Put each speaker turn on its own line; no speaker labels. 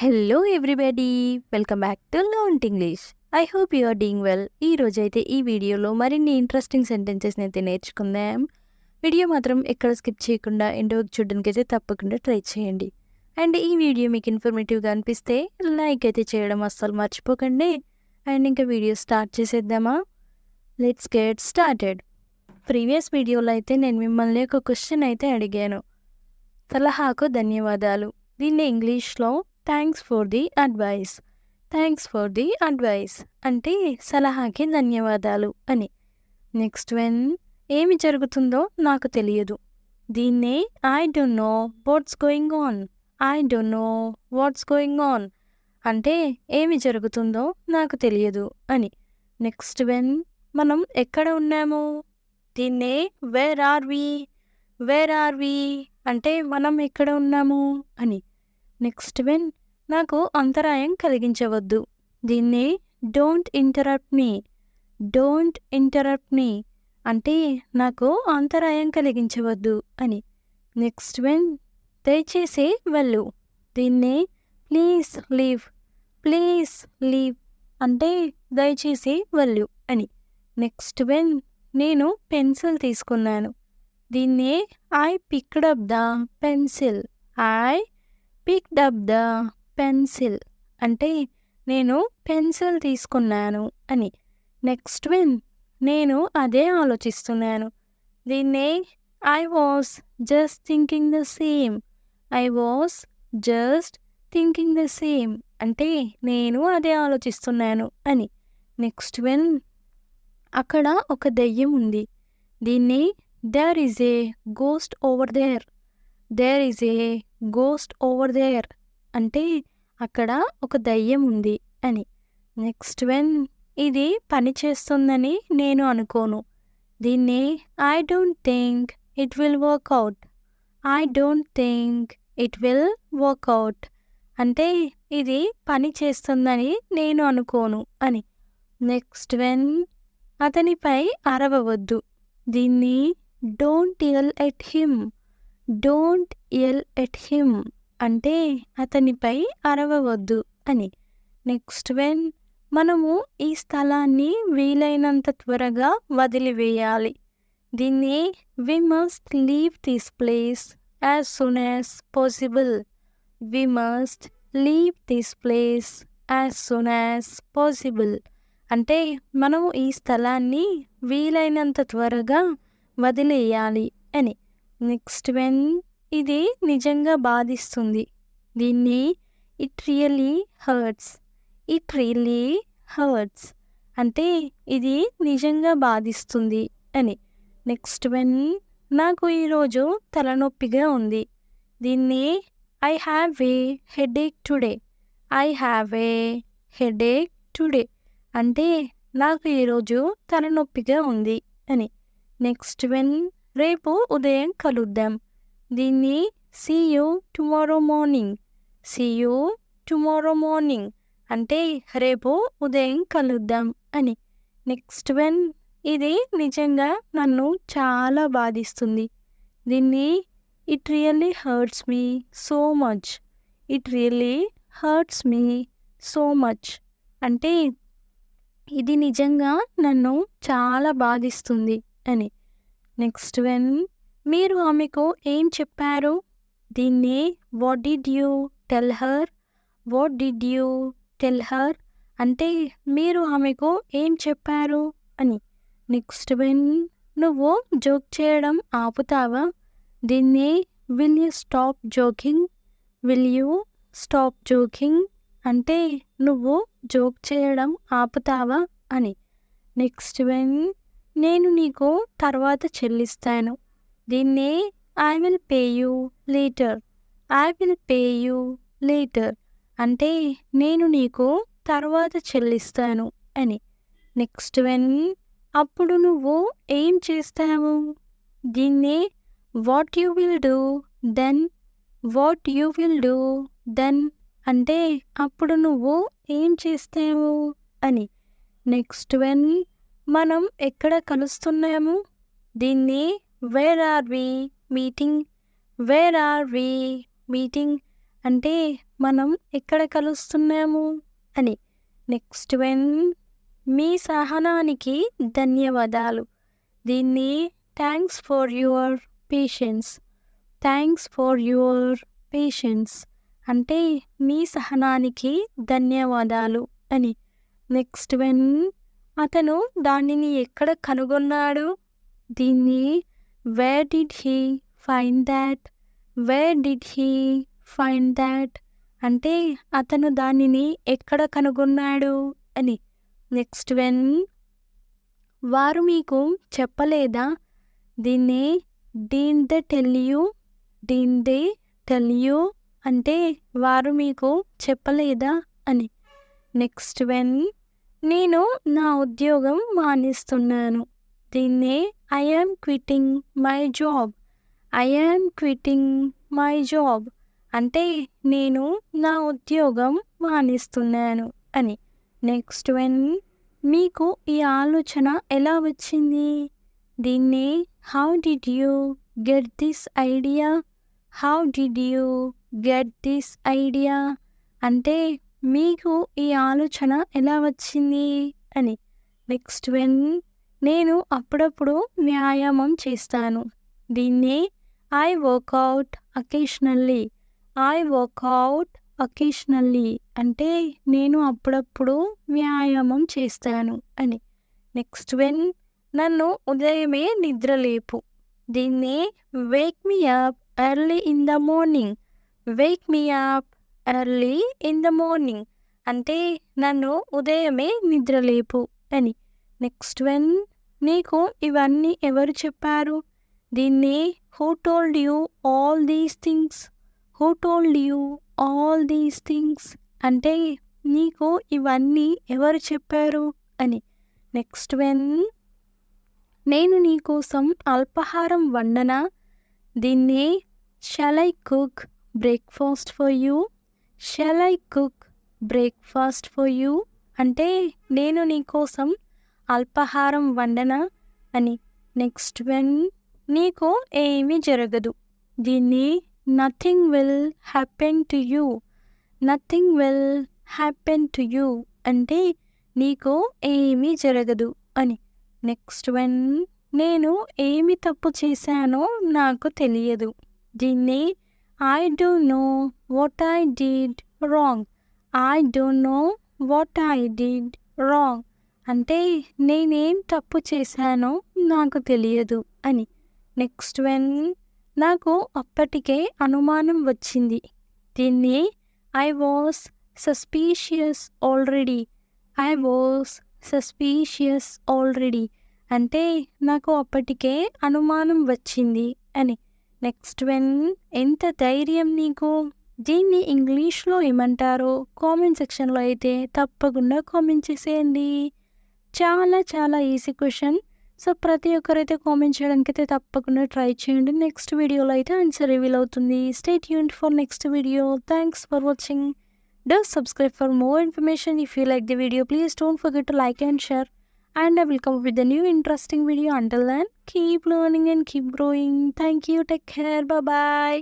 Hello everybody, welcome back to learn English. I hope you are doing well. ఈ రోజైతే ఈ వీడియోలో మరిన్ని ఇంట్రెస్టింగ్ సెంటెన్సెస్ని అయితే నేర్చుకుందాం. వీడియో మాత్రం ఎక్కడ స్కిప్ చేయకుండా ఎండ్ వరకు చూడడానికి అయితే తప్పకుండా ట్రై చేయండి. అండ్ ఈ వీడియో మీకు ఇన్ఫర్మేటివ్గా అనిపిస్తే లైక్ అయితే చేయడం అస్సలు మర్చిపోకండి. అండ్ ఇంకా వీడియో స్టార్ట్ చేసేద్దామా? Let's get started. ప్రీవియస్ వీడియోలో అయితే నేను మిమ్మల్ని ఒక క్వశ్చన్ అయితే అడిగాను. సలహాకు ధన్యవాదాలు, దీన్ని ఇంగ్లీష్లో thanks for the advice. Thanks for the advice అంటే సలహాకి ధన్యవాదాలు అని. నెక్స్ట్ వన్, ఏమి జరుగుతుందో నాకు తెలియదు. దీన్నే I don't know what's going on. I don't know what's going on అంటే ఏమి జరుగుతుందో నాకు తెలియదు అని. నెక్స్ట్ వన్, మనం ఎక్కడ ఉన్నాము. దీన్నే where are we. Where are we అంటే మనం ఎక్కడ ఉన్నాము అని. నెక్స్ట్ వన్, నాకు అంతరాయం కలిగించవద్దు. దీన్ని don't interrupt me. Don't interrupt me అంటే నాకు అంతరాయం కలిగించవద్దు అని. నెక్స్ట్ వన్, దయచేసి వెళ్ళు. దీన్ని ప్లీజ్ లీవ్. ప్లీజ్ లీవ్ అంటే దయచేసి వెళ్ళు అని. నెక్స్ట్ వన్, నేను పెన్సిల్ తీసుకున్నాను. దీన్ని I picked up the pencil. I picked up the pencil అంటే నేను పెన్సిల్ తీసుకున్నాను అని. నెక్స్ట్ వన్, నేను అదే ఆలోచిస్తున్నాను. దీన్నే I was just thinking the same. I was just thinking the same అంటే నేను అదే ఆలోచిస్తున్నాను అని. నెక్స్ట్ వన్, అక్కడ ఒక దెయ్యం ఉంది. దీన్ని there is a ghost over there. There is a ghost over there అంటే అక్కడ ఒక దయ్యం ఉంది అని. నెక్స్ట్ వన్, ఇది పని చేస్తుందని నేను అనుకోను. దీన్ని I don't think it will work out. I don't think it will work out అంటే ఇది పని చేస్తుందని నేను అనుకోను అని. నెక్స్ట్ వన్, అతనిపై అరవవద్దు. దీన్ని don't L at him. Don't L at him అంటే అతనిపై అరవవద్దు అని. నెక్స్ట్ వన్, మనము ఈ స్థలాన్ని వీలైనంత త్వరగా వదిలివేయాలి. దీన్ని we must leave this place as soon as possible. We must leave this place as soon as possible అంటే మనము ఈ స్థలాన్ని వీలైనంత త్వరగా వదిలేయాలి అని. నెక్స్ట్ వన్, ఇది నిజంగా బాధిస్తుంది. దీన్ని it really hurts. It really hurts అంటే ఇది నిజంగా బాధిస్తుంది అని. నెక్స్ట్ వన్, నాకు ఈరోజు తలనొప్పిగా ఉంది. దీన్ని I have a headache today. I have a headache today అంటే నాకు ఈరోజు తలనొప్పిగా ఉంది అని. నెక్స్ట్ వన్, రేపు ఉదయం కలుద్దాం. దీన్ని see you tomorrow morning. See you tomorrow morning అంటే రేపు ఉదయం కలుద్దాం అని. నెక్స్ట్ వన్, ఇది నిజంగా నన్ను చాలా బాధిస్తుంది. దీన్ని it really hurts me so much. It really hurts me so much అంటే ఇది నిజంగా నన్ను చాలా బాధిస్తుంది అని. నెక్స్ట్ వన్, మీరు ఆమెకు ఏం చెప్పారు. దీన్ని what did you tell her. What did you tell her అంటే మీరు ఆమెకు ఏం చెప్పారు అని. నెక్స్ట్ వన్, నువ్వు జోక్ చేయడం ఆపుతావా. దీన్ని will you stop joking. Will you stop joking అంటే నువ్వు జోక్ చేయడం ఆపుతావా అని. నెక్స్ట్ వన్, నేను నీకు తర్వాత చెల్లిస్తాను. దీన్ని I will pay you later. I will pay you later అంటే నేను నీకు తర్వాత చెల్లిస్తాను అని. నెక్స్ట్ వన్, అప్పుడు నువ్వు ఏం చేస్తావు. దీన్ని what you will do then. What you will do then అంటే అప్పుడు నువ్వు ఏం చేస్తావు అని. నెక్స్ట్ వన్, మనం ఎక్కడ కలుస్తున్నాము. దీన్ని where are we meeting. Where are we meeting అంటే మనం ఎక్కడ కలుస్తున్నాము అని. నెక్స్ట్ వన్, మీ సహనానికి ధన్యవాదాలు. దీన్ని thanks for your patience. Thanks for your patience అంటే మీ సహనానికి ధన్యవాదాలు అని. నెక్స్ట్ వన్, అతను దానిని ఎక్కడ కనుగొన్నాడు. దీన్ని where did he find that. Where did he find that అంటే అతను దానిని ఎక్కడ కనుగొన్నాడు అని. నెక్స్ట్ వన్, వారు మీకు చెప్పలేదా. దీన్ని didn't they tell you. Didn't they tell you అంటే వారు మీకు చెప్పలేదా అని. నెక్స్ట్ వన్, నేను నా ఉద్యోగం మానేస్తున్నాను. దీన్నే I am quitting my job. I am quitting my job అంటే నేను నా ఉద్యోగం మానేస్తున్నాను అని. నెక్స్ట్ వన్, మీకు ఈ ఆలోచన ఎలా వచ్చింది. దీన్ని how did you get this idea. How did you get this idea అంటే మీకు ఈ ఆలోచన ఎలా వచ్చింది అని. నెక్స్ట్ వన్, నేను అప్పుడప్పుడు వ్యాయామం చేస్తాను. దీన్ని I work out occasionally. I work out occasionally అంటే నేను అప్పుడప్పుడు వ్యాయామం చేస్తాను అని. నెక్స్ట్ వన్, నన్ను ఉదయమే నిద్రలేపు. దీన్ని Wake me up early in the morning. Wake me up early in the morning అంటే నన్ను ఉదయమే నిద్రలేపు అని. నెక్స్ట్ వన్, నీకు ఇవన్నీ ఎవరు చెప్పారు. దీన్ని who told you all these things. Who told you all these things అంటే నీకు ఇవన్నీ ఎవరు చెప్పారు అని. నెక్స్ట్ వన్, నేను నీకోసం అల్పాహారం వండనా. దీన్ని shall I cook breakfast for you. Shall I cook breakfast for you అంటే నేను నీకోసం అల్పాహారం వండనా అని. నెక్స్ట్ వన్, నీకు ఏమీ జరగదు. దీన్ని nothing will happen to you. Nothing will happen to you అంటే నీకు ఏమీ జరగదు అని. నెక్స్ట్ వన్, నేను ఏమి తప్పు చేశానో నాకు తెలియదు. దీన్ని I don't know what I did wrong. I don't know what I did wrong అంటే నేనేం తప్పు చేశానో నాకు తెలియదు అని. నెక్స్ట్ వన్, నాకు అప్పటికే అనుమానం వచ్చింది. దీన్ని I was suspicious already. I was suspicious already అంటే నాకు అప్పటికే అనుమానం వచ్చింది అని. నెక్స్ట్ వన్, ఎంత ధైర్యం నీకు. దీన్ని ఇంగ్లీష్లో ఏమంటారో కామెంట్ సెక్షన్లో అయితే తప్పకుండా కామెంట్ చేసేయండి. చాలా చాలా ఈజీ క్వశ్చన్. సో ప్రతి ఒక్కరైతే కామెంట్ చేయడానికి అయితే తప్పకుండా ట్రై చేయండి. నెక్స్ట్ వీడియోలో అయితే ఆన్సర్ రివీల్ అవుతుంది. Stay tuned for next video. Thanks for watching. Do subscribe for more information. If you like the video, please don't forget to like and share. And I will come up with a new interesting video. Until then, keep learning and keep growing. Thank you. Take care. Bye bye.